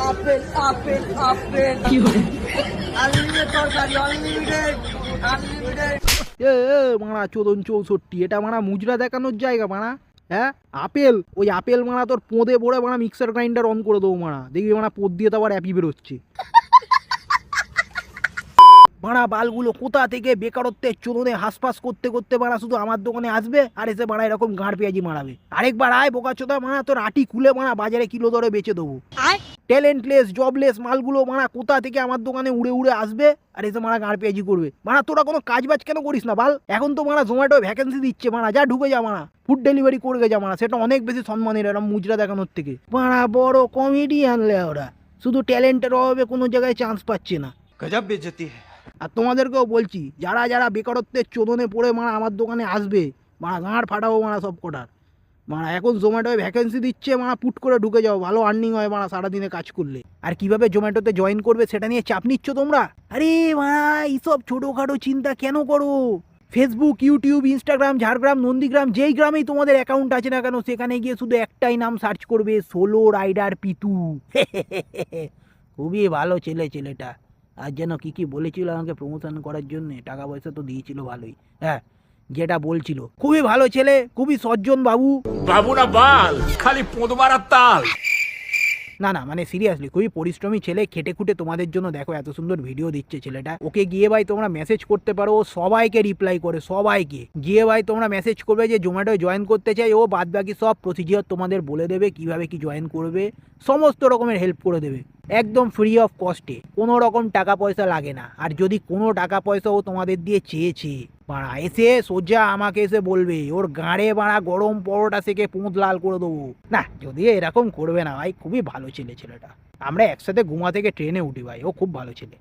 Apple apple apple unlimited তরকারি unlimited unlimited. মারা চোদন 64, এটা মারা মুজরা দেখানোর জায়গা মারা। হ্যাঁ আপেল, ওই আপেল মারা তোর পোঁদে ভরে মারা মিক্সার গ্রাইন্ডার অন করে দেবো মারা, দেখবি মারা পোদ দিয়ে তো আবার অ্যাপি বেরোচ্ছে। মারা বালগুলো কোথা থেকে বেকারত্বের চোদনে হাসপাস করতে করতে মারা শুধু আমার দোকানে আসবে আর এসে মারা এরকম গাঁড় পেঁয়াজি মারাবে। আরেকবার আয় বোকাচোদা, মারা তোর আটি খুলে মারা বাজারে কিলো দরে বেচে দেবো। ট্যালেন্টলেস জবলেস মালগুলো মারা কোথা থেকে আমার দোকানে উড়ে উড়ে আসবে আর এসে মারা গাঁড় পেঁয়াজি করবে। মারা তোরা কোনো কাজ বাজ কেন করিস না বাল? এখন তো মারা জোম্যাটো ভ্যাকেন্সি দিচ্ছে, মারা যা ঢুকে যা মারা, ফুড ডেলিভারি করে যা মারা, সেটা অনেক বেশি সম্মানের এরকম মুজরা দেখানোর থেকে। মারা বড় কমেডিয়ান ওরা, শুধু ট্যালেন্টের অভাবে কোনো জায়গায় চান্স পাচ্ছে না। গজব বেইজ্জতি। আর তোমাদেরকেও বলছি, যারা যারা বেকারত্বের চোদনে পড়ে মারা আমার দোকানে আসবে মারা গাঁড় ফাটাবো মারা সব কটার। মারা এখন জোম্যাটোয় ভ্যাকেন্সি দিচ্ছে, মারা পুট করে ঢুকে যাও, ভালো আর্নিং হয় মারা সারাদিনে কাজ করলে। আর কিভাবে জোম্যাটোতে জয়েন করবে সেটা নিয়ে চাপ নিচ্ছ তোমরা? আরে মারা এইসব ছোটোখাটো চিন্তা কেন করো? Facebook, YouTube, Instagram, Jhargram, Nandigram, যেই গ্রামেই তোমাদের অ্যাকাউন্ট আছে না কেন সেখানে গিয়ে শুধু একটাই নাম সার্চ করবে, সোলো রাইডার পিতু। খুবই ভালো ছেলেটা। আর যেন কি বলেছিল আমাকে প্রমোশন করার জন্য, টাকা পয়সা তো দিয়েছিল ভালোই। হ্যাঁ যেটা বলছিল, খুবই ভালো ছেলে, খুবই সজ্জন বাবু। বাবু না বাল, খালি পোঁদ মারার তাল। না মানে সিরিয়াসলি খুবই পরিশ্রমী ছেলে, খেটে খুঁটে তোমাদের জন্য দেখো এত সুন্দর ভিডিও দিচ্ছে ছেলেটা। ওকে গিয়ে ভাই তোমরা মেসেজ করতে পারো, ও সবাইকে রিপ্লাই করে, সবাইকে গিয়ে ভাই তোমরা মেসেজ করবে যে জোম্যাটোয় জয়েন করতে চাই, ও বাদ বাকি সব প্রসিজিওর তোমাদের বলে দেবে, কিভাবে কি জয়েন করবে, সমস্ত রকমের হেল্প করে দেবে একদম ফ্রি অফ কস্টে, কোনো রকম টাকা পয়সা লাগে না। আর যদি কোনো টাকা পয়সা ও তোমাদের দিয়ে চেয়েছে বাড়া, এসে সোজা আমাকে এসে বলবে, ওর গাঁড়ে বাড়া গরম পরোটা থেকে পুঁত লাল করে দেবো। না যদি এরকম করবে না ভাই, খুবই ভালো ছেলেটা। আমরা একসাথে ঘুমা থেকে ট্রেনে উঠি ভাই, ও খুব ভালো ছেলে।